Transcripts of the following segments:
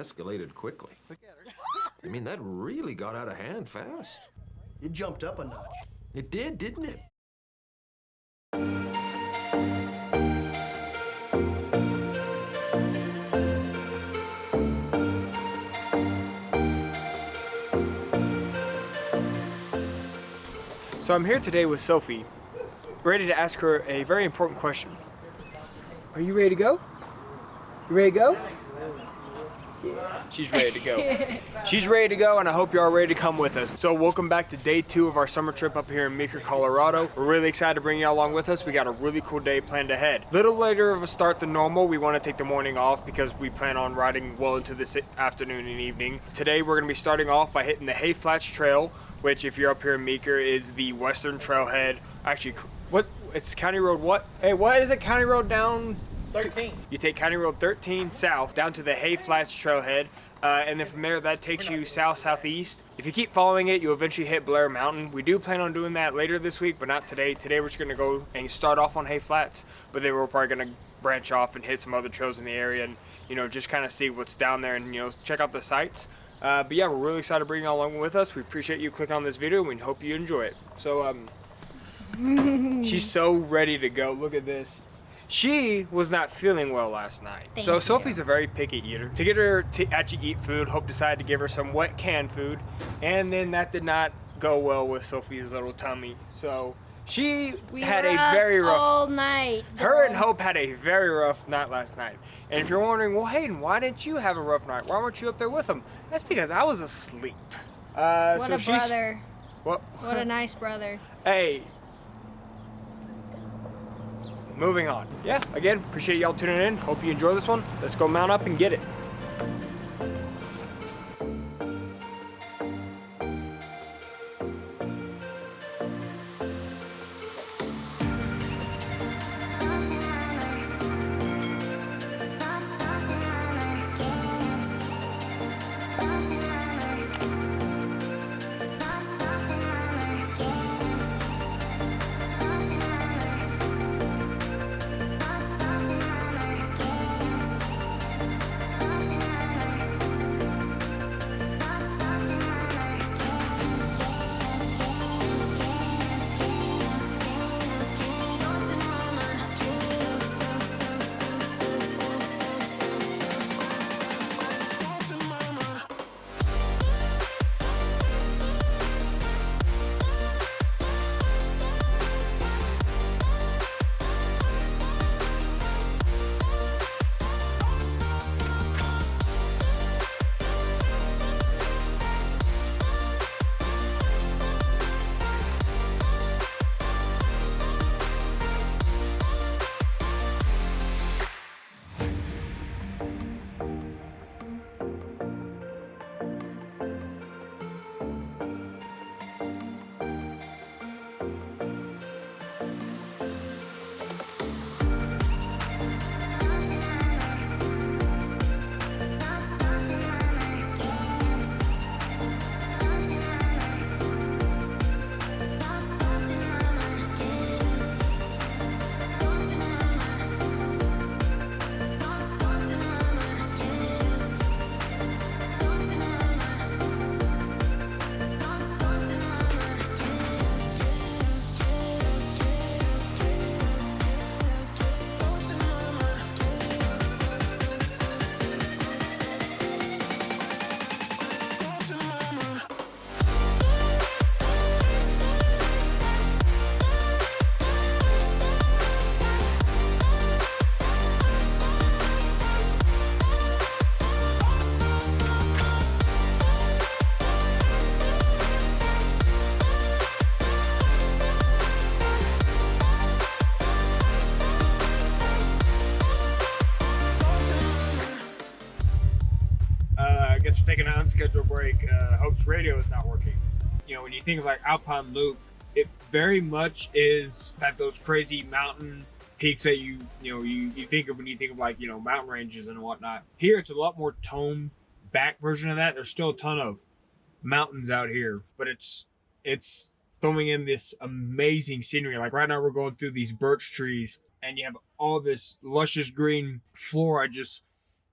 escalated quickly. I mean, that really got out of hand fast. It jumped up a notch. It did, didn't it? So I'm here today with Sophie, ready to ask her a very important question. Are you ready to go? You ready to go? Yeah, she's ready to go. She's ready to go, and I hope you're all ready to come with us. So welcome back to day 2 of our summer trip up here in Meeker, Colorado. We're really excited to bring you along with us. We got a really cool day planned ahead. Little later of a start than normal. We want to take the morning off because we plan on riding well into this afternoon and evening. Today we're going to be starting off by hitting the Hay Flats Trail, which if you're up here in Meeker is the western trailhead. Actually, what? It's County Road what? Hey, what is it? County Road down? 13. You take County Road 13 south down to the Hay Flats Trailhead, and then from there that takes you south-southeast. If you keep following it, you'll eventually hit Blair Mountain. We do plan on doing that later this week, but not today. Today we're just going to go and start off on Hay Flats, but then we're probably going to branch off and hit some other trails in the area and, you know, just kind of see what's down there and, you know, check out the sights. But yeah, we're really excited to bring you along with us. We appreciate you clicking on this video, and we hope you enjoy it. So, she's so ready to go. Look at this. She was not feeling well last night. So Sophie's a very picky eater. To get her to actually eat food, Hope decided to give her some wet canned food, and then that did not go well with Sophie's little tummy. So she had a very rough all night. Her and Hope had a very rough night last night. And if you're wondering, well, Hayden, why didn't you have a rough night? Why weren't you up there with them? That's because I was asleep. What a brother. What a nice brother. Hey. Moving on. Yeah, again, appreciate y'all tuning in. Hope you enjoy this one. Let's go mount up and get it. Taking an unscheduled break. Hope's radio is not working. You know, when you think of like Alpine Loop, it very much is that those crazy mountain peaks that you think of when you think of like, you know, mountain ranges and whatnot. Here it's a lot more toned back version of that. There's still a ton of mountains out here, but it's throwing in this amazing scenery. Like right now we're going through these birch trees and you have all this luscious green flora just,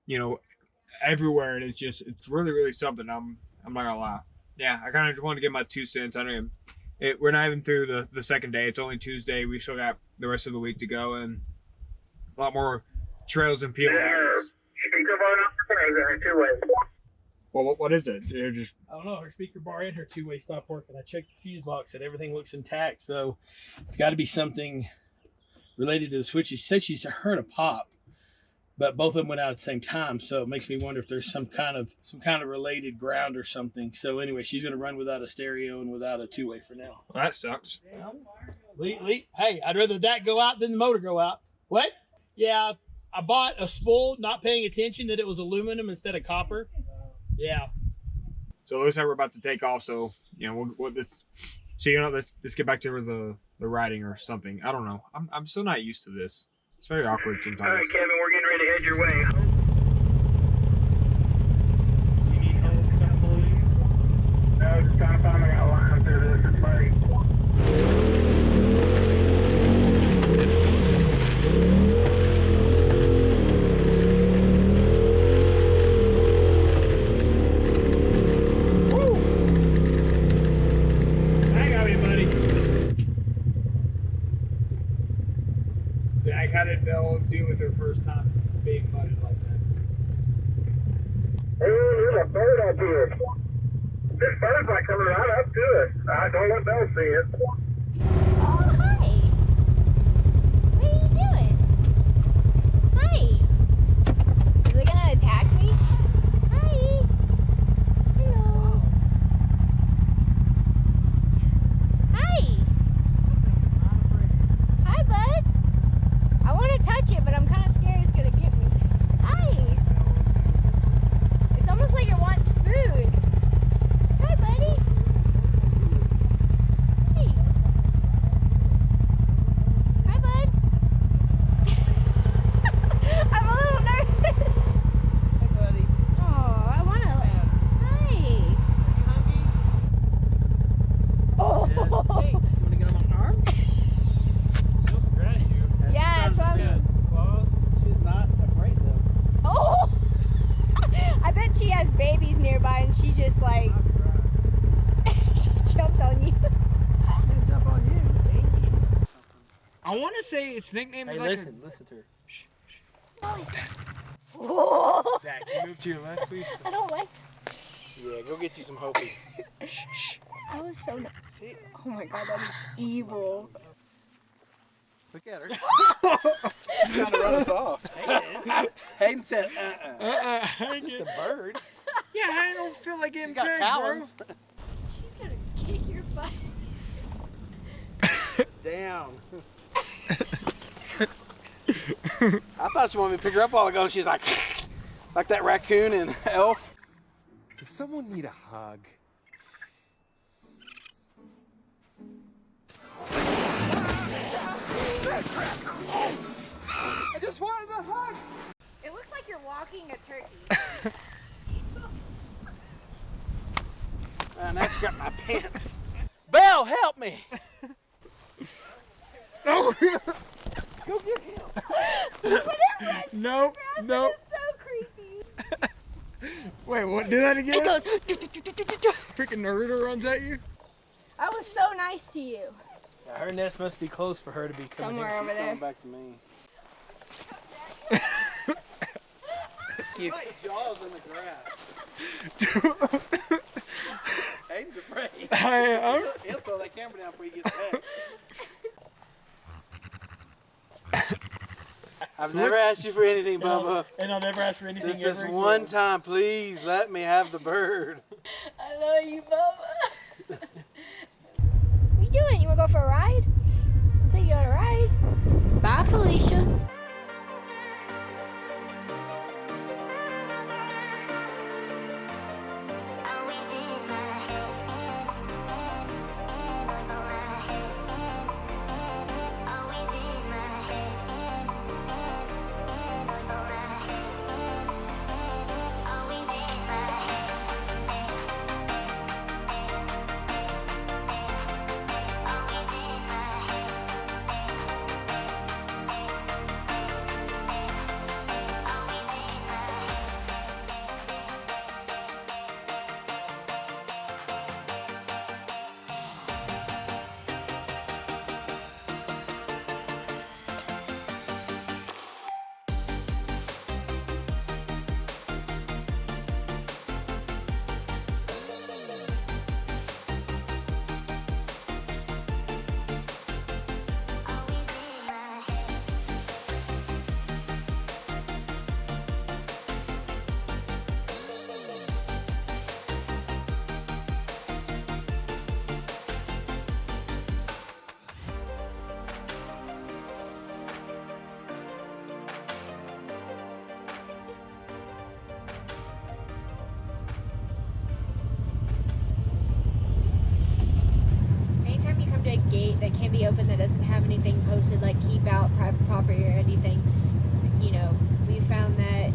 you know, everywhere, and it's really, really something. I'm not gonna lie. Yeah, I kind of just wanted to get my 2 cents. I know we're not even through the second day. It's only Tuesday. We still got the rest of the week to go, and a lot more trails and peelers. Well, what is it? They're just... I don't know. Her speaker bar and her two-way stopped working. I checked the fuse box and everything looks intact. So it's got to be something related to the switch. She said she's heard a pop, but both of them went out at the same time. So it makes me wonder if there's some kind of related ground or something. So anyway, she's going to run without a stereo and without a two-way for now. Well, that sucks. Lee, hey, I'd rather that go out than the motor go out. What? Yeah, I bought a spool, not paying attention that it was aluminum instead of copper. Yeah. So it looks like we're about to take off. So let's get back to the riding or something. I don't know. I'm still not used to this. It's very awkward sometimes. All right, Kevin, we're getting ready to head your way. You need help pulling? No, just trying to find a line through this. It's muddy. How did Belle do with her first time being mudded like that? Hey, there's a bird up here. This bird's like coming right up to us. I don't let Belle see it. Oh, hi. What are you doing? Hi. Is it gonna attack me? Hi. Hello. Hi. Hi, bud. I want to touch it, but I'm kind of scared it's gonna get me. Hi. It's almost like it wants food. Hi, buddy. Hey. Hi, bud. I'm a little nervous. Hey, buddy. Oh, I want to. Hi. Are you hungry? Oh. Hey, you want to get on my arm? She'll scratch you. Yeah, that's what I'm. Claws. She's not afraid, though. Oh. I bet she has babies nearby, and she's just like. She jumped on you. She'll jump on you. I want to say its nickname Hey, is listen to her. Whoa. Dad, can you move to your left, please? I don't like. Yeah, go get you some Hopi. That was so nice. Oh my god, that is evil. Look at her. She's trying to run us off. Hayden said, Just a bird. Yeah, I don't feel like getting She's got pegged, talons. She's gonna kick your butt. Down. I thought she wanted me to pick her up a while ago. She's like that raccoon in Elf. Does someone need a hug? I just wanted a hug. It looks like you're walking a turkey. Now she got my pants. Belle, help me. Oh, Go get him. nope, That nope. is so creepy. Wait, what? Do that again? It goes. Freaking Naruto runs at you? I was so nice to you. Yeah, her nest must be close for her to be coming Somewhere over there. Coming back to me. It's like Jaws in the grass. Hayden's afraid. He'll throw that camera down before he gets back. I've never asked you for anything, Bubba. And I'll never ask for anything Just this ever again. one time, please let me have the bird. I love you, Bubba. What are you doing? You wanna go for a ride? I'll take you on a ride. Bye, Felicia. property open that doesn't have anything posted like keep out, private property, or anything, you know, we found that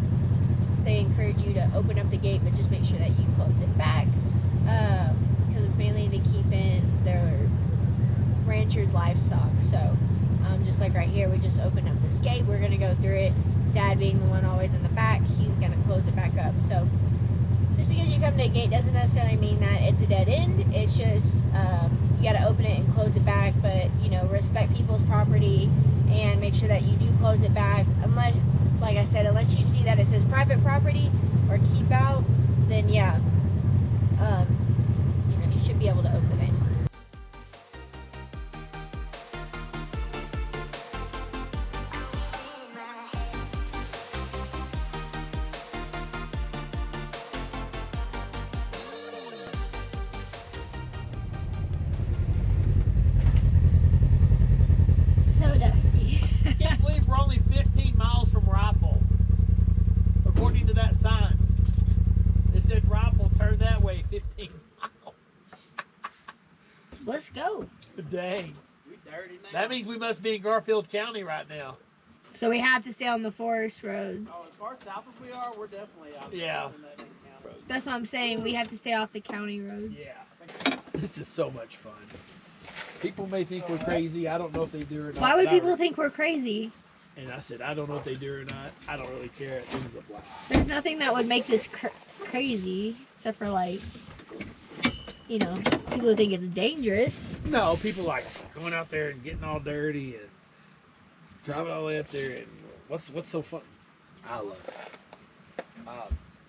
they encourage you to open up the gate, but just make sure that you close it back, because it's mainly to keep in their ranchers' livestock. So just like right here, we just opened up this gate. We're gonna go through it. Dad being the one always in the back, he's gonna close it back up. So just because you come to a gate doesn't necessarily mean that it's a dead end. It's just you gotta open it and close it back, but you know, respect people's property and make sure that you do close it back. Unless, like I said, unless you see that it says private property or keep out, then yeah, you know, you should be able to open it. So dusty. I can't believe we're only 15 miles from Rifle. According to that sign, it said Rifle, turn that way, 15 miles. Let's go. Dang. That means we must be in Garfield County right now. So we have to stay on the forest roads. Oh, as far south as we are, we're definitely out. Yeah. in that county. That's what I'm saying. We have to stay off the county roads. Yeah. This is so much fun. People may think we're crazy. I don't know if they do or not. Why would but people think we're crazy? And I said, I don't know if they do or not. I don't really care. This is a blast. There's nothing that would make this crazy, except for like, you know, people who think it's dangerous. No, people like going out there and getting all dirty and driving all the way up there. And what's so fun? I love it.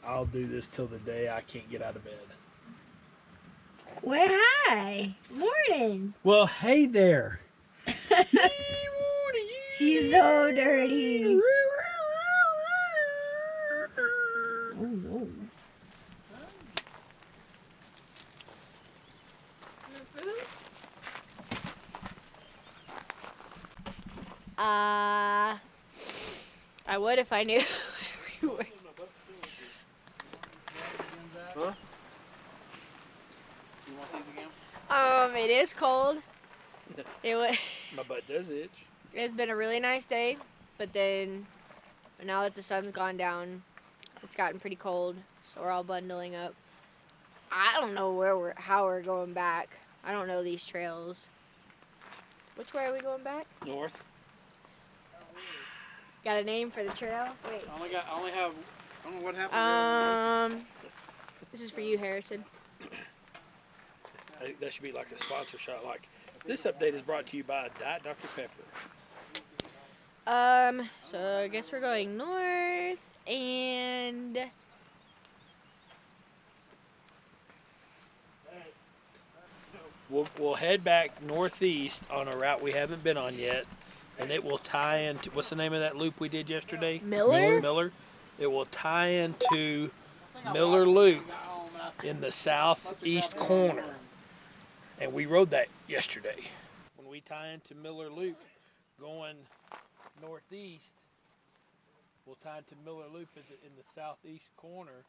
I'll do this till the day I can't get out of bed. Well, hi. Morning. Well, hey there. She's so dirty. Oh, no. I would if I knew where we were. Huh? You want these again? It is cold. My butt does itch. It's been a really nice day, but then now that the sun's gone down, it's gotten pretty cold, so we're all bundling up. I don't know how we're going back. I don't know these trails. Which way are we going back? North. Got a name for the trail? Wait. I only have. I don't know what happened. This is for you, Harrison. I think that should be like a sponsor shot. Like, this update is brought to you by Diet Dr. Pepper. So I guess we're going north and We'll head back northeast on a route we haven't been on yet, and it will tie into, what's the name of that loop we did yesterday? Miller. It will tie into Miller Loop in the southeast corner, and we rode that yesterday. When we tie into Miller Loop going northeast, we'll tie into Miller Loop in the southeast corner,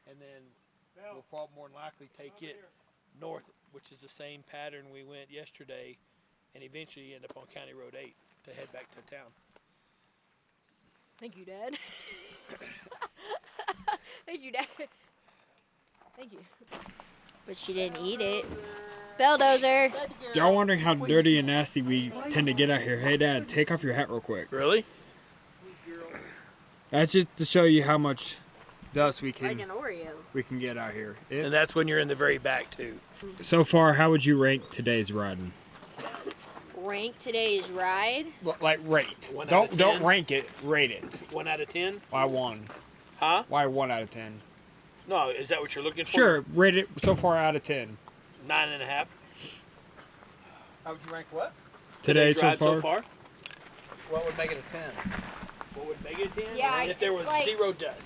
and then we'll probably more than likely take it north, which is the same pattern we went yesterday, and eventually end up on County Road 8 to head back to town. Thank you, Dad. Thank you, Dad. Thank you. But she didn't eat it. Belldozer. Y'all wondering how dirty and nasty we tend to get out here. Hey, Dad, take off your hat real quick. Really? That's just to show you how much dust we Like an Oreo. can get out here. And that's when you're in the very back, too. So far, how would you rank today's riding? Rank today's ride. Like rate. 1 out of 10? Don't rank it. Rate it. 1 out of 10? Why 1? Huh? Why 1 out of 10? No, is that what you're looking for? Sure. Rate it so far out of 10. 9.5. How would you rank what? Today Ride so far? What would make it a 10? What would make it a 10? Yeah, if there was like- zero dust.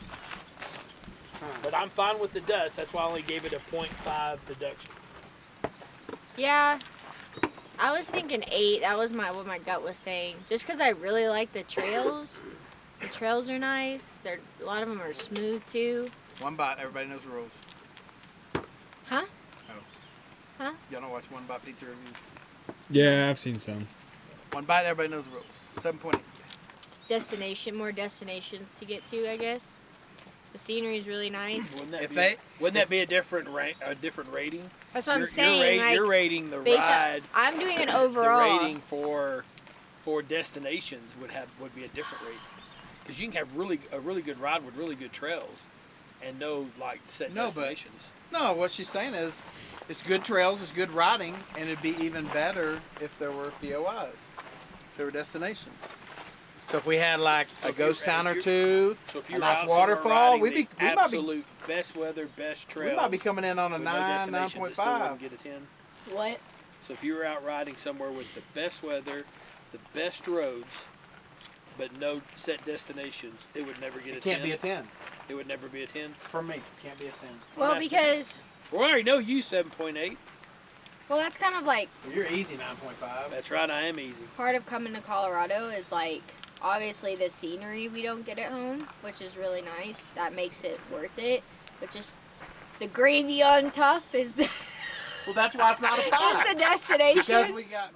But I'm fine with the dust. That's why I only gave it a 0.5 deduction. Yeah. I was thinking 8. That was what my gut was saying. Just because I really like the trails. The trails are nice. A lot of them are smooth too. One bite. Everybody knows the rules. Huh? Oh. Huh? Y'all don't watch One Bite Pizza reviews? Yeah, I've seen some. One bite, everybody knows the rules. 7.8. More destinations to get to, I guess. The scenery is really nice. Wouldn't that be a different rating? That's what I'm saying. You're rating the based ride. I'm doing an overall. The rating for destinations would be a different rating, because you can have a really good ride with really good trails, and no set destinations. No, what she's saying is, it's good trails, it's good riding, and it'd be even better if there were POIs. If there were destinations. So if we had like a ghost town or two, a nice waterfall, we'd be absolute best weather, best trails. We might be coming in on a 9, 9.5. Get a 10. What? So if you were out riding somewhere with the best weather, the best roads, but no set destinations, it would never get a 10. Can't be a 10. It would never be a 10. For me, can't be a 10. Well, because. Well, I already know you 7.8. Well, that's kind of like. Well, you're easy 9.5. That's right, I am easy. Part of coming to Colorado is like. Obviously, the scenery we don't get at home, which is really nice. That makes it worth it. But just the gravy on top is the. Well, that's why it's not a 5. It's the destination. Because we got.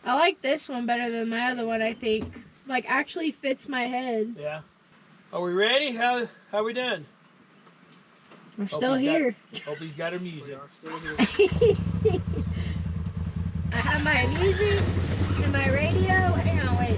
I like this one better than my other one. I think like actually fits my head. Yeah. Are we ready? How we done? We're still here. Hope he's got her music. I have my music and my radio. Hang on, wait.